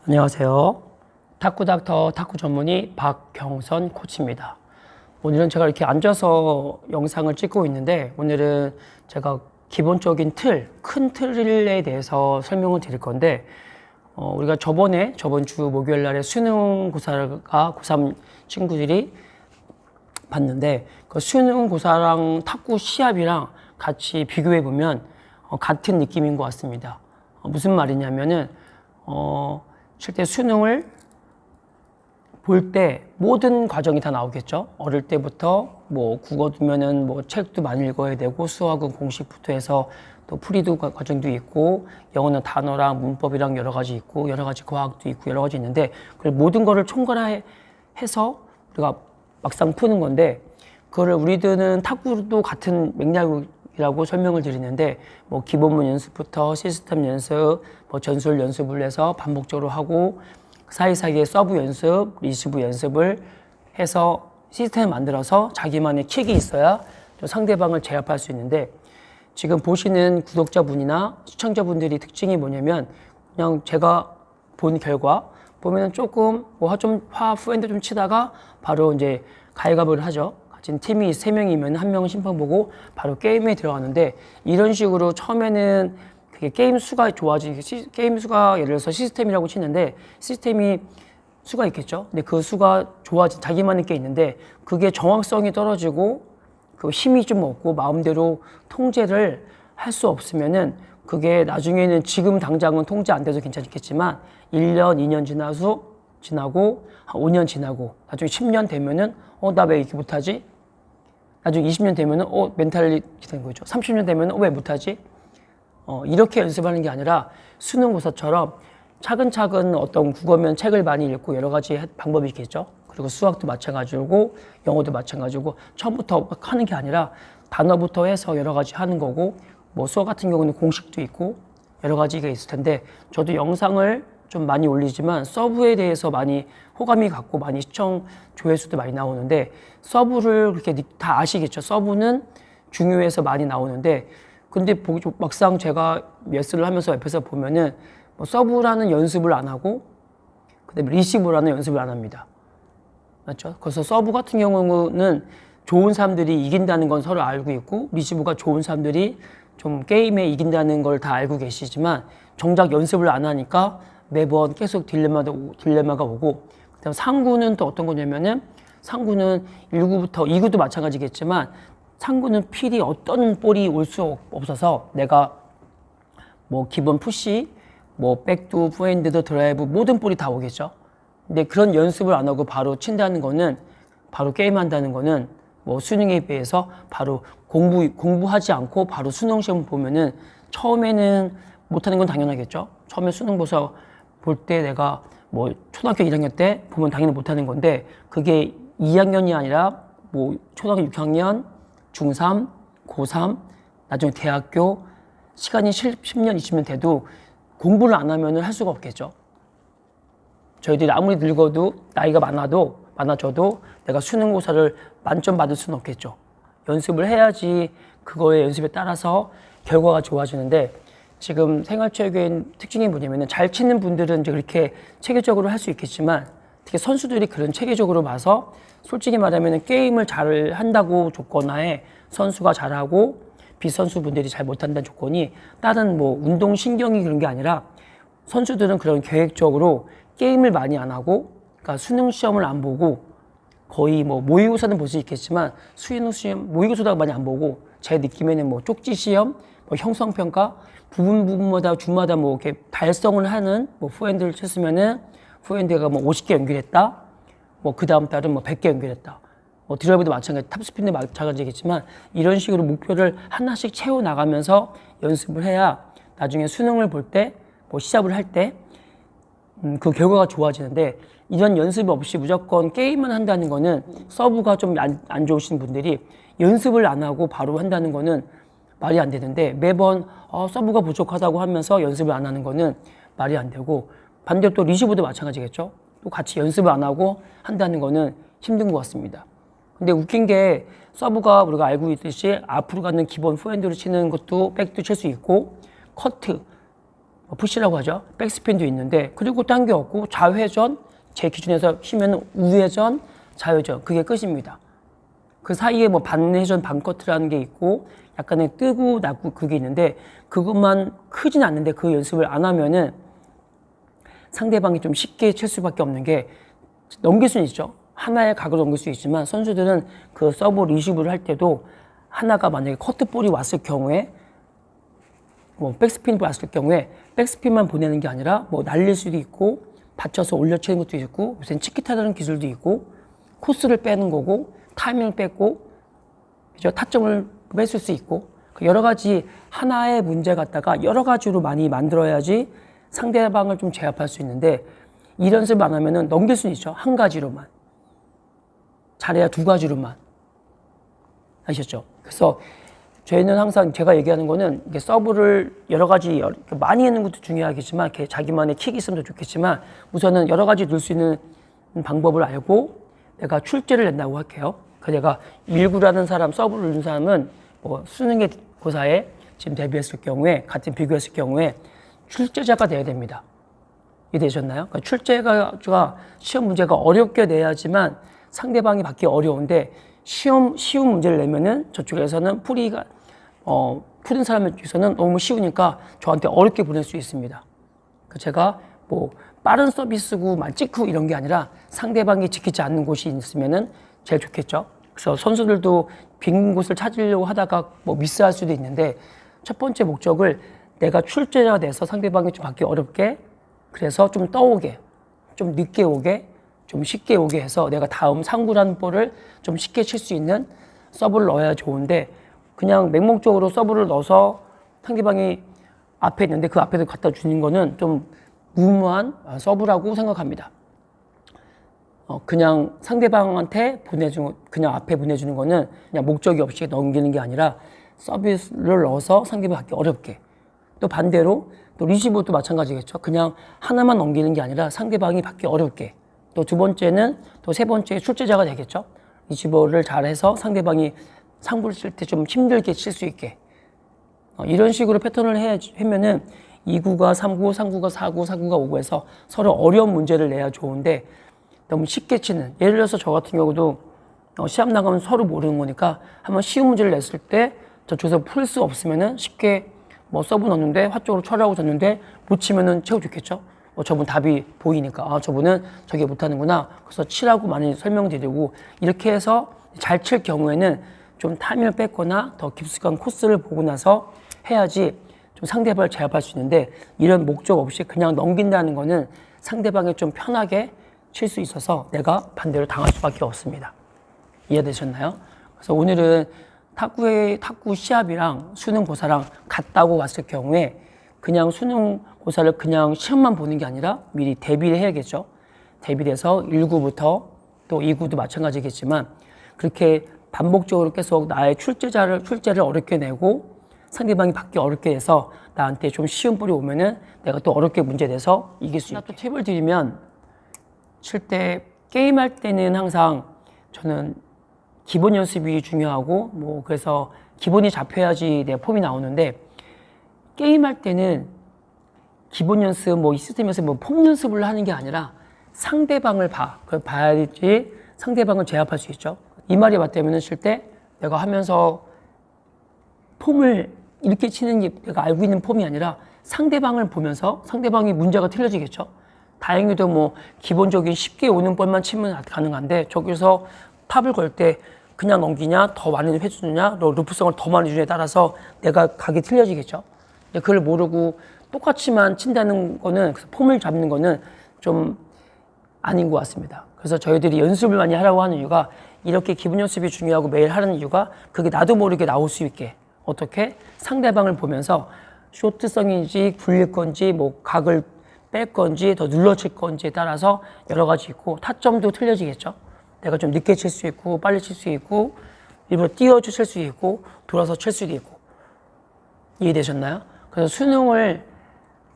안녕하세요. 탁구닥터 탁구 전문의 박경선 코치입니다. 오늘은 제가 이렇게 앉아서 영상을 찍고 있는데, 오늘은 제가 기본적인 큰 틀에 대해서 설명을 드릴 건데, 우리가 저번 주 목요일 날에 수능고사가 고3 친구들이 봤는데, 그 수능고사랑 탁구 시합이랑 같이 비교해 보면 같은 느낌인 것 같습니다. 무슨 말이냐면은 실제 수능을 볼 때 모든 과정이 다 나오겠죠. 어릴 때부터 뭐 국어두면은 뭐 책도 많이 읽어야 되고, 수학은 공식부터 해서 또 풀이도 과정도 있고, 영어는 단어랑 문법이랑 여러 가지 있고, 여러 가지 과학도 있고, 여러 가지 있는데, 그 모든 거를 총괄해서 우리가 막상 푸는 건데, 그거를 우리들은 탁구도 같은 맥락이라고 설명을 드리는데, 뭐 기본문 연습부터 시스템 연습, 뭐 전술 연습을 해서 반복적으로 하고, 사이사이에 서브 연습, 리시브 연습을 해서 시스템을 만들어서 자기만의 킥이 있어야 또 상대방을 제압할 수 있는데, 지금 보시는 구독자분이나 시청자분들이 특징이 뭐냐면, 그냥 제가 본 결과 보면은 조금 후엔드 좀 치다가 바로 이제 가위바위보를 하죠. 같은 팀이 3명이면 1명은 심판 보고 바로 게임에 들어가는데, 이런 식으로 처음에는 그게 게임 수가 게임 수가 예를 들어서 시스템이라고 치는데, 시스템이 수가 있겠죠. 근데 그 수가 자기만의 게 있는데, 그게 정확성이 떨어지고 그 힘이 좀 없고 마음대로 통제를 할 수 없으면은, 그게 나중에는 지금 당장은 통제 안 돼서 괜찮겠지만 1년, 2년 지나고 한 5년 지나고 나중에 10년 되면은 나 왜 이렇게 못하지? 나중에 20년 되면은 멘탈이 된 거죠. 30년 되면은 왜 못하지? 이렇게 연습하는 게 아니라 수능고사처럼 차근차근, 어떤 국어면 책을 많이 읽고 여러 가지 방법이 있겠죠. 그리고 수학도 마찬가지고 영어도 마찬가지고 처음부터 하는 게 아니라 단어부터 해서 여러 가지 하는 거고, 뭐 수학 같은 경우는 공식도 있고 여러 가지가 있을 텐데, 저도 영상을 좀 많이 올리지만 서브에 대해서 많이 호감이 갔고 많이 시청 조회수도 많이 나오는데, 서브를 그렇게 다 아시겠죠. 서브는 중요해서 많이 나오는데, 근데 막상 제가 레슨을 하면서 옆에서 보면은 뭐 서브라는 연습을 안 하고, 그다음에 리시브라는 연습을 안 합니다. 맞죠? 그래서 서브 같은 경우는 좋은 사람들이 이긴다는 건 서로 알고 있고, 리시브가 좋은 사람들이 좀 게임에 이긴다는 걸 다 알고 계시지만, 정작 연습을 안 하니까 매번 계속 딜레마가 오고, 그다음 상구는 또 어떤 거냐면은, 상구는 1구부터 2구도 마찬가지겠지만, 상구는 필히 어떤 볼이 올 수 없어서 내가 뭐 기본 푸시, 뭐 백도, 포핸드도 드라이브 모든 볼이 다 오겠죠. 근데 그런 연습을 안 하고 바로 친다는 거는, 바로 게임한다는 거는, 뭐 수능에 비해서 바로 공부하지 않고 바로 수능 시험 보면은, 처음에는 못하는 건 당연하겠죠. 처음에 수능고사 볼 때 내가 뭐 초등학교 1학년 때 보면 당연히 못하는 건데, 그게 2학년이 아니라 뭐 초등학교 6학년, 중3, 고3, 나중에 대학교, 시간이 10년, 20년 돼도 공부를 안 하면 할 수가 없겠죠. 저희들이 아무리 늙어도, 나이가 많아져도 내가 수능고사를 만점 받을 수는 없겠죠. 연습을 해야지 그거의 연습에 따라서 결과가 좋아지는데, 지금 생활체육의 특징이 뭐냐면은, 잘 치는 분들은 이제 그렇게 체계적으로 할 수 있겠지만, 특히 선수들이 그런 체계적으로 봐서, 솔직히 말하면 게임을 잘 한다고 조건하에 선수가 잘하고 비선수분들이 잘 못한다는 조건이, 다른 뭐 운동신경이 그런 게 아니라, 선수들은 그런 계획적으로 게임을 많이 안 하고, 그러니까 수능 시험을 안 보고, 거의 뭐 모의고사는 볼 수 있겠지만 수능 시험, 모의고사도 많이 안 보고, 제 느낌에는 뭐 쪽지 시험, 뭐 형성평가, 부분마다 주마다 뭐 이렇게 달성을 하는, 뭐 포핸드를 쳤으면은 포핸드가 뭐 50개 연결했다, 뭐 그 다음 달은 뭐 100개 연결했다, 뭐 드라이브도 마찬가지, 탑스핀도 마찬가지겠지만, 이런 식으로 목표를 하나씩 채워 나가면서 연습을 해야 나중에 수능을 볼 때, 뭐 시합을 할 때 그 결과가 좋아지는데, 이런 연습 없이 무조건 게임만 한다는 거는, 서브가 좀 안 좋으신 분들이 연습을 안 하고 바로 한다는 거는 말이 안 되는데, 매번 서브가 부족하다고 하면서 연습을 안 하는 거는 말이 안 되고, 반대로 또 리시브도 마찬가지겠죠. 또 같이 연습을 안 하고 한다는 거는 힘든 것 같습니다. 근데 웃긴 게, 서브가 우리가 알고 있듯이 앞으로 가는 기본 포핸드로 치는 것도 백도 칠 수 있고, 커트, 푸시라고 하죠. 백스핀도 있는데, 그리고 딴 게 없고 좌회전, 제 기준에서 치면 우회전, 좌회전, 그게 끝입니다. 그 사이에 뭐 반회전, 반커트라는 게 있고 약간의 뜨고 나고 그게 있는데, 그것만 크진 않는데 그 연습을 안 하면은 상대방이 좀 쉽게 칠 수밖에 없는 게, 넘길 수는 있죠. 하나의 각을 넘길 수 있지만 선수들은 그 서브 리시브를 할 때도 하나가 만약에 커트볼이 왔을 경우에, 뭐 백스핀이 왔을 경우에 백스핀만 보내는 게 아니라 뭐 날릴 수도 있고 받쳐서 올려치는 것도 있고, 요새는 치키타라는 기술도 있고, 코스를 빼는 거고, 타이밍을 뺐고, 그죠? 타점을 뺏을 수 있고, 여러 가지 하나의 문제 갖다가 여러 가지로 많이 만들어야지 상대방을 좀 제압할 수 있는데, 이 연습 안 하면은 넘길 수는 있죠. 한 가지로만. 잘해야 두 가지로만. 아셨죠? 그래서 저희는 항상 제가 얘기하는 거는, 이게 서브를 여러 가지 많이 하는 것도 중요하겠지만, 이렇게 자기만의 킥이 있으면 좋겠지만, 우선은 여러 가지 넣을 수 있는 방법을 알고 내가 출제를 낸다고 할게요. 그 내가 밀구라는 사람, 서브를 넣는 사람은 뭐 수능의 고사에 지금 대비했을 경우에, 같은 비교했을 경우에 출제자가 돼야 됩니다. 이해되셨나요? 그러니까 출제가 시험 문제가 어렵게 내야지만 상대방이 받기 어려운데, 쉬운 문제를 내면은 저쪽에서는 푸는 사람에게서는 너무 쉬우니까 저한테 어렵게 보낼 수 있습니다. 그러니까 제가 뭐 빠른 서비스구만 찍고 이런 게 아니라 상대방이 지키지 않는 곳이 있으면은 제일 좋겠죠. 그래서 선수들도 빈 곳을 찾으려고 하다가 뭐 미스할 수도 있는데, 첫 번째 목적을 내가 출제자가 돼서 상대방이 좀 받기 어렵게, 그래서 좀 떠오게, 좀 늦게 오게, 좀 쉽게 오게 해서 내가 다음 상구라는 볼을 좀 쉽게 칠 수 있는 서브를 넣어야 좋은데, 그냥 맹목적으로 서브를 넣어서 상대방이 앞에 있는데 그 앞에서 갖다 주는 거는 좀 무모한 서브라고 생각합니다. 그냥 상대방한테 그냥 앞에 보내주는 거는 그냥 목적이 없이 넘기는 게 아니라 서비스를 넣어서 상대방이 받기 어렵게. 또 반대로 또 리시브도 마찬가지겠죠. 그냥 하나만 넘기는 게 아니라 상대방이 받기 어렵게. 또 두 번째는 또 세 번째 출제자가 되겠죠. 리시버를 잘해서 상대방이 상구를 칠 때 좀 힘들게 칠 수 있게. 이런 식으로 패턴을 하면은 2구가 3구, 3구가 4구, 4구가 5구 해서 서로 어려운 문제를 내야 좋은데, 너무 쉽게 치는, 예를 들어서 저 같은 경우도 시합 나가면 서로 모르는 거니까 한번 쉬운 문제를 냈을 때 저쪽에서 풀 수 없으면은 쉽게 뭐 서브 넣는데 화 쪽으로 쳐라고 줬는데 못 치면은 최고 좋겠죠. 저분 답이 보이니까 저분은 저게 못하는구나. 그래서 치라고 많이 설명드리고, 이렇게 해서 잘 칠 경우에는 좀 타이밍을 뺐거나 더 깊숙한 코스를 보고 나서 해야지 좀 상대방을 제압할 수 있는데, 이런 목적 없이 그냥 넘긴다는 거는 상대방이 좀 편하게 칠 수 있어서 내가 반대로 당할 수밖에 없습니다. 이해되셨나요? 그래서 오늘은 탁구 시합이랑 수능고사랑 같다고 봤을 경우에, 그냥 수능고사를 그냥 시험만 보는 게 아니라 미리 대비를 해야겠죠. 대비를 해서 1구부터 또 2구도 마찬가지겠지만, 그렇게 반복적으로 계속 나의 출제를 어렵게 내고 상대방이 받기 어렵게 해서 나한테 좀 쉬운 볼이 오면은 내가 또 어렵게 문제 내서 이길 수 있게. 또 팁을 드리면, 칠 때 게임할 때는 항상 저는 기본 연습이 중요하고, 뭐 그래서 기본이 잡혀야지 내 폼이 나오는데, 게임할 때는 기본 연습, 뭐 이 시스템에서 뭐 폼 연습을 하는 게 아니라 상대방을 그걸 봐야지 상대방을 제압할 수 있죠. 이 말이 맞다면 칠 때 내가 하면서 폼을 이렇게 치는 게 내가 알고 있는 폼이 아니라 상대방을 보면서 상대방이 문제가 틀려지겠죠. 다행히도 뭐 기본적인 쉽게 오는 볼만 치면 가능한데, 저기서 탑을 걸 때 그냥 넘기냐, 더 많이 해주느냐, 루프성을 더 많이 주냐에 따라서 내가 각이 틀려지겠죠. 그걸 모르고 똑같이만 친다는 거는, 폼을 잡는 거는 좀 아닌 것 같습니다. 그래서 저희들이 연습을 많이 하라고 하는 이유가, 이렇게 기본 연습이 중요하고 매일 하는 이유가, 그게 나도 모르게 나올 수 있게, 어떻게 상대방을 보면서 쇼트성인지 굴릴 건지, 뭐 각을 뺄 건지 더 눌러칠 건지에 따라서 여러 가지 있고, 타점도 틀려지겠죠. 내가 좀 늦게 칠 수 있고, 빨리 칠 수 있고, 일부러 띄워주 칠 수 있고, 돌아서 칠 수도 있고. 이해되셨나요? 그래서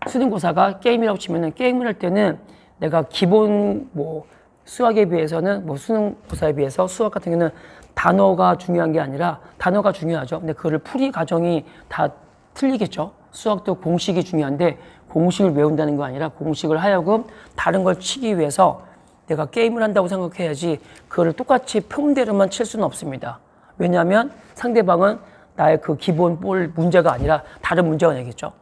수능고사가 게임이라고 치면은, 게임을 할 때는 내가 기본 뭐 수학에 비해서는, 뭐 수능고사에 비해서 수학 같은 경우는 단어가 중요한 게 아니라, 단어가 중요하죠. 근데 그거를 풀이 과정이 다 틀리겠죠. 수학도 공식이 중요한데 공식을 외운다는 거 아니라 공식을 하여금 다른 걸 치기 위해서 내가 게임을 한다고 생각해야지 그거를 똑같이 평대로만 칠 수는 없습니다. 왜냐하면 상대방은 나의 그 기본 볼 문제가 아니라 다른 문제가 내겠죠.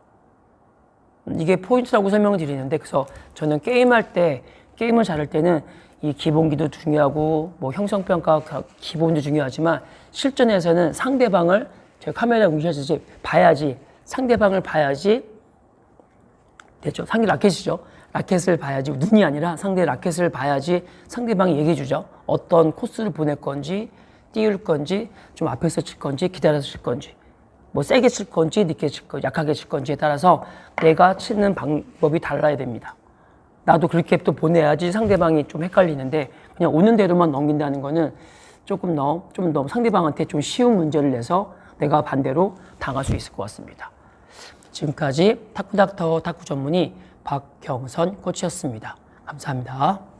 이게 포인트라고 설명을 드리는데, 그래서 저는 게임할 때, 게임을 잘할 때는 이 기본기도 중요하고 뭐 형성평가 기본도 중요하지만 실전에서는 상대방을 제가 카메라 응시하듯이 봐야지, 상대방을 봐야지 됐죠. 상대 라켓이죠. 라켓을 봐야지, 눈이 아니라 상대 라켓을 봐야지 상대방이 얘기해 주죠. 어떤 코스를 보낼 건지, 띄울 건지, 좀 앞에서 칠 건지, 기다려서 칠 건지, 뭐 세게 칠 건지, 늦게 칠 건지, 약하게 칠 건지에 따라서 내가 치는 방법이 달라야 됩니다. 나도 그렇게 또 보내야지 상대방이 좀 헷갈리는데, 그냥 오는 대로만 넘긴다는 거는 조금 좀 더 상대방한테 좀 쉬운 문제를 내서 내가 반대로 당할 수 있을 것 같습니다. 지금까지 탁구닥터 탁구 전문의 박경선 코치였습니다. 감사합니다.